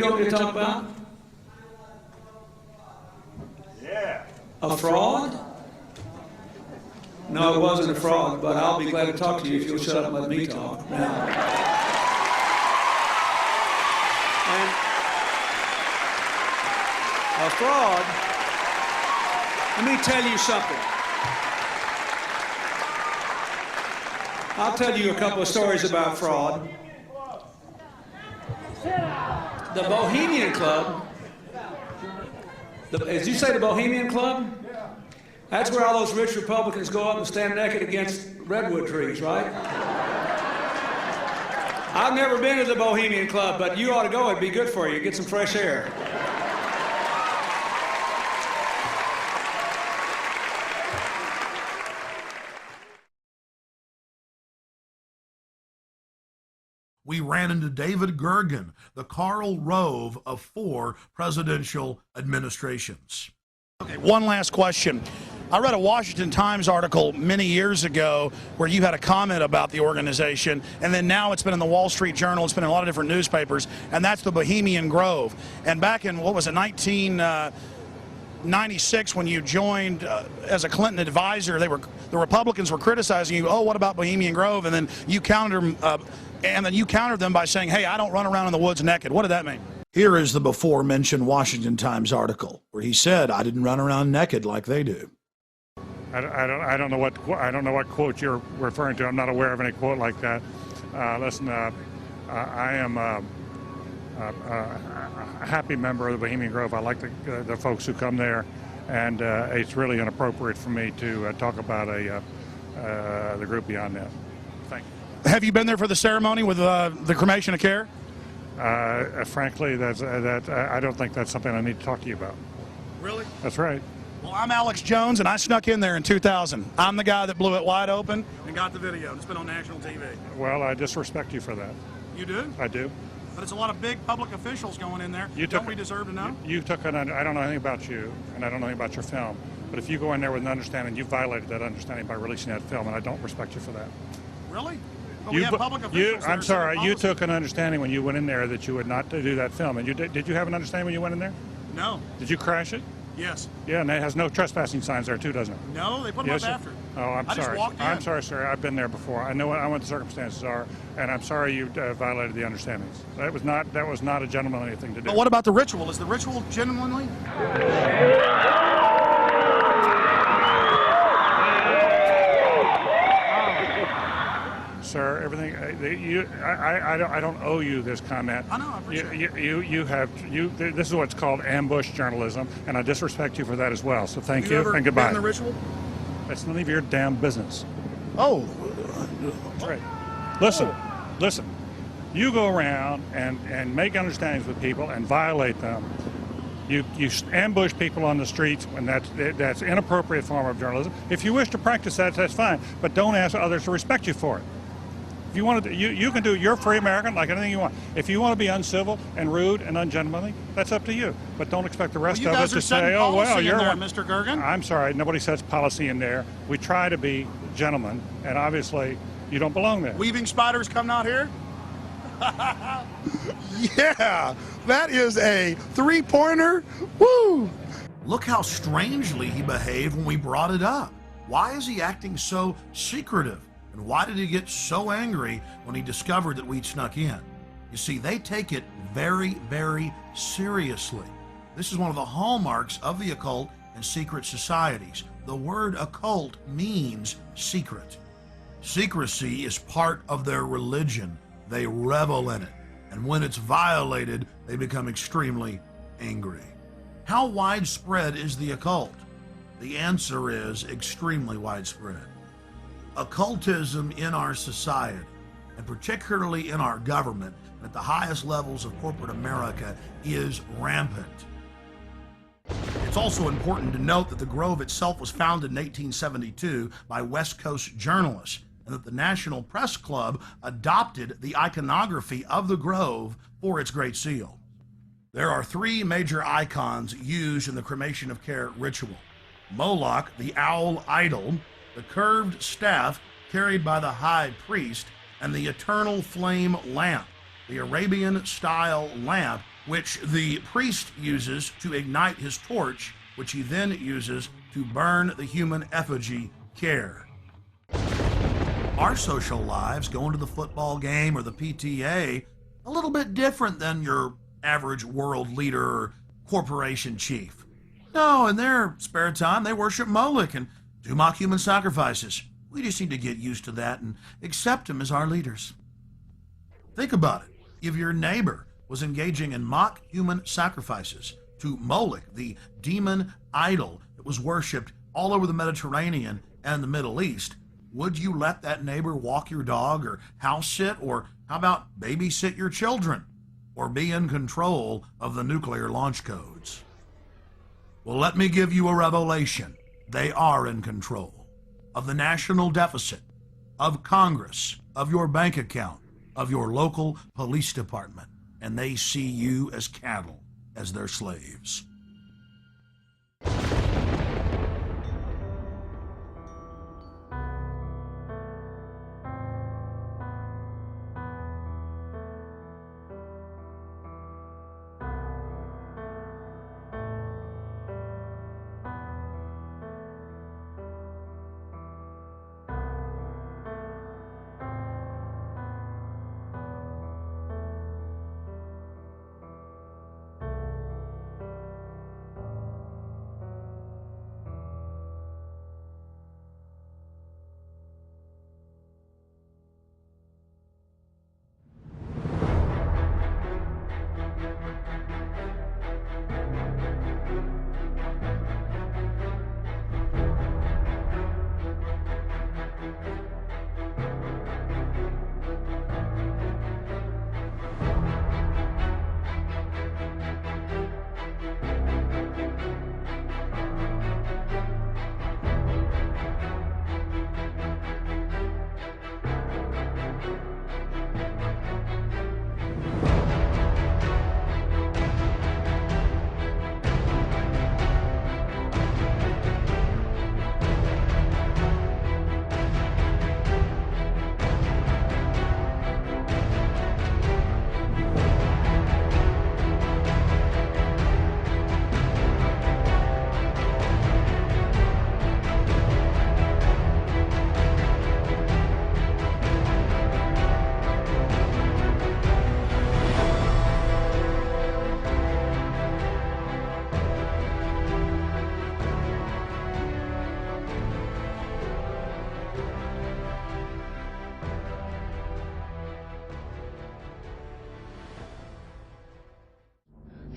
want me to talk about? Yeah. A fraud? No, it wasn't a fraud, but I'll be glad to talk to you if you'll shut up and let me talk now. And a fraud, let me tell you something. I'll tell you a couple of stories about fraud. The Bohemian Club, as you say, the Bohemian Club? That's where all those rich Republicans go up and stand naked against redwood trees, right? I've never been to the Bohemian Club, but you ought to go. It'd be good for you. Get some fresh air. We ran into David Gergen, the Karl Rove of 4 presidential administrations. Okay, one last question. I read a Washington Times article many years ago where you had a comment about the organization, and then now it's been in the Wall Street Journal, it's been in a lot of different newspapers, and that's the Bohemian Grove. And back in, what was it, 1996, when you joined as a Clinton advisor, the Republicans were criticizing you, oh, what about Bohemian Grove? And then you countered them by saying, hey, I don't run around in the woods naked. What did that mean? Here is the before-mentioned Washington Times article where he said, I didn't run around naked like they do. I don't know what quote you're referring to. I'm not aware of any quote like that. Listen, I am a happy member of the Bohemian Grove. I like the folks who come there, and it's really inappropriate for me to talk about the group beyond that. Thank you. Have you been there for the ceremony with the cremation of care? Frankly, I don't think that's something I need to talk to you about. Really? That's right. Well, I'm Alex Jones, and I snuck in there in 2000. I'm the guy that blew it wide open and got the video. It's been on national TV. Well, I disrespect you for that. You do? I do. But it's a lot of big public officials going in there. Don't we deserve to know? I don't know anything about you, and I don't know anything about your film. But if you go in there with an understanding, you violated that understanding by releasing that film, and I don't respect you for that. Really? But we have public officials. I'm sorry. You took an understanding when you went in there that you would not do that film, and did you have an understanding when you went in there? No. Did you crash it? Yes. Yeah, and it has no trespassing signs there too, doesn't it? No, they put them up after. Oh, I'm sorry. Just walked in. I'm sorry, sir. I've been there before. I know what the circumstances are, and I'm sorry you violated the understandings. That was not a gentlemanly thing to do. But what about the ritual? Is the ritual genuinely? Sir, everything I don't owe you this comment. I know. I appreciate it. This is what's called ambush journalism, and I disrespect you for that as well. So thank you, ever and goodbye. been in the ritual? That's none of your damn business. Oh. That's right. Listen. You go around and make understandings with people and violate them. You ambush people on the streets, and that's inappropriate form of journalism. If you wish to practice that, that's fine, but don't ask others to respect you for it. If you want to, you can do. You're a free American, like anything you want. If you want to be uncivil and rude and ungentlemanly, that's up to you. But don't expect the rest of us to say, "Oh, well, you're one." Mr. Gergen. I'm sorry, nobody sets policy in there. We try to be gentlemen, and obviously, you don't belong there. Weaving spiders come out here. Yeah, that is a 3-pointer. Woo! Look how strangely he behaved when we brought it up. Why is he acting so secretive? And why did he get so angry when he discovered that we'd snuck in? You see, they take it very, very seriously. This is one of the hallmarks of the occult and secret societies. The word occult means secret. Secrecy is part of their religion. They revel in it. And when it's violated, they become extremely angry. How widespread is the occult? The answer is extremely widespread. Occultism in our society, and particularly in our government, at the highest levels of corporate America, is rampant. It's also important to note that the Grove itself was founded in 1872 by West Coast journalists, and that the National Press Club adopted the iconography of the Grove for its Great Seal. There are 3 major icons used in the cremation of care ritual: Moloch, the owl idol, the curved staff carried by the high priest, and the eternal flame lamp, the Arabian-style lamp which the priest uses to ignite his torch, which he then uses to burn the human effigy, Care. Our social lives, going to the football game or the PTA, a little bit different than your average world leader or corporation chief. No, in their spare time, they worship Moloch and do mock human sacrifices. We just need to get used to that and accept them as our leaders. Think about it. If your neighbor was engaging in mock human sacrifices to Moloch, the demon idol that was worshipped all over the Mediterranean and the Middle East, would you let that neighbor walk your dog or house sit, or how about babysit your children, or be in control of the nuclear launch codes? Well, let me give you a revelation. They are in control of the national deficit, of Congress, of your bank account, of your local police department, and they see you as cattle, as their slaves.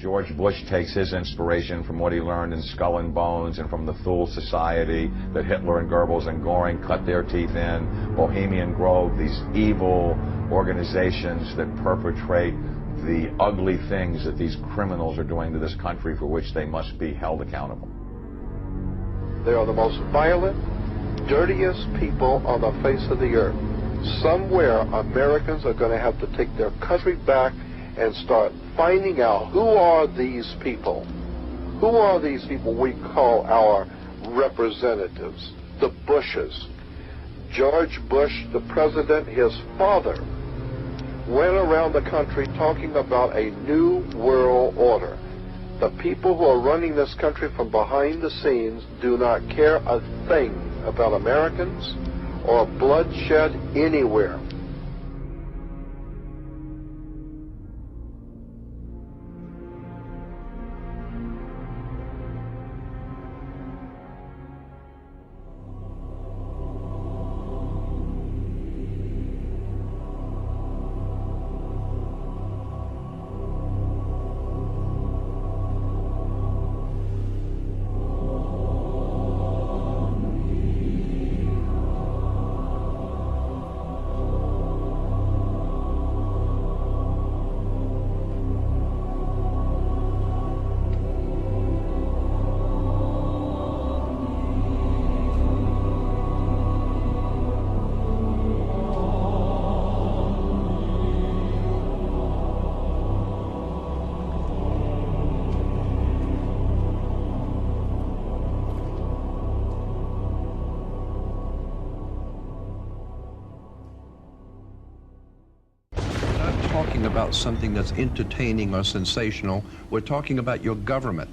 George Bush takes his inspiration from what he learned in Skull and Bones and from the Thule Society that Hitler and Goebbels and Goring cut their teeth in, Bohemian Grove, these evil organizations that perpetrate the ugly things that these criminals are doing to this country, for which they must be held accountable. They are the most violent, dirtiest people on the face of the earth. Somewhere Americans are going to have to take their country back and start finding out who are these people. Who are these people we call our representatives, the Bushes. George Bush, the president, his father, went around the country talking about a new world order. The people who are running this country from behind the scenes do not care a thing about Americans or bloodshed anywhere. about something that's entertaining or sensational. We're talking about your government,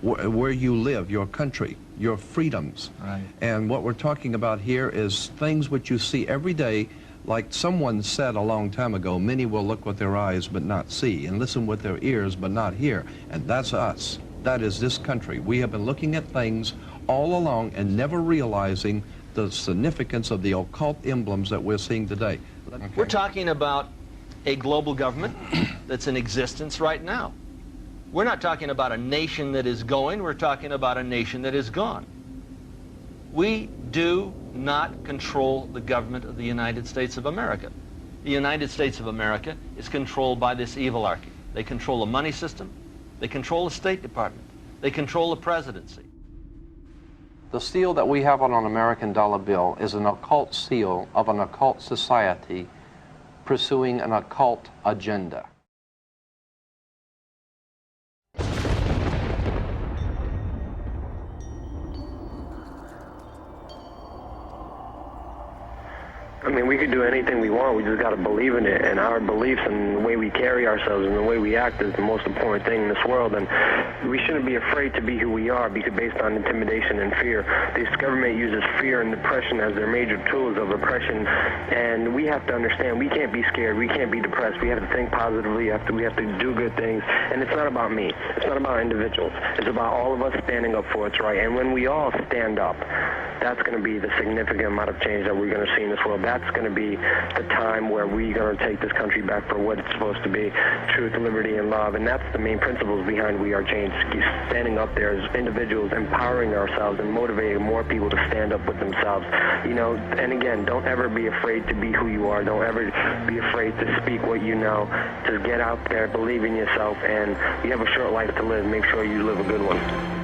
where you live, your country, your freedoms. Right. And what we're talking about here is things which you see every day. Like someone said a long time ago, many will look with their eyes but not see, and listen with their ears but not hear. And that's us. That is this country. We have been looking at things all along and never realizing the significance of the occult emblems that we're seeing today. Okay. We're talking about a global government that's in existence right now. We're not talking about a nation that is going, we're talking about a nation that is gone. We do not control the government of the United States of America. The United States of America is controlled by this evilarchy. They control the money system, they control the State Department, they control the presidency. The seal that we have on an American dollar bill is an occult seal of an occult society pursuing an occult agenda. I mean, we could do anything we want. We just got to believe in it. And our beliefs and the way we carry ourselves and the way we act is the most important thing in this world. And we shouldn't be afraid to be who we are because based on intimidation and fear. This government uses fear and depression as their major tools of oppression. And we have to understand we can't be scared. We can't be depressed. We have to think positively. We have to do good things. And it's not about me. It's not about individuals. It's about all of us standing up for what's right. And when we all stand up, that's going to be the significant amount of change that we're going to see in this world. That's going to be the time where we're going to take this country back for what it's supposed to be, truth, liberty, and love. And that's the main principles behind We Are Change. Standing up there as individuals, empowering ourselves, and motivating more people to stand up with themselves. You know, and again, don't ever be afraid to be who you are. Don't ever be afraid to speak what you know. Just get out there, believe in yourself, and you have a short life to live. Make sure you live a good one.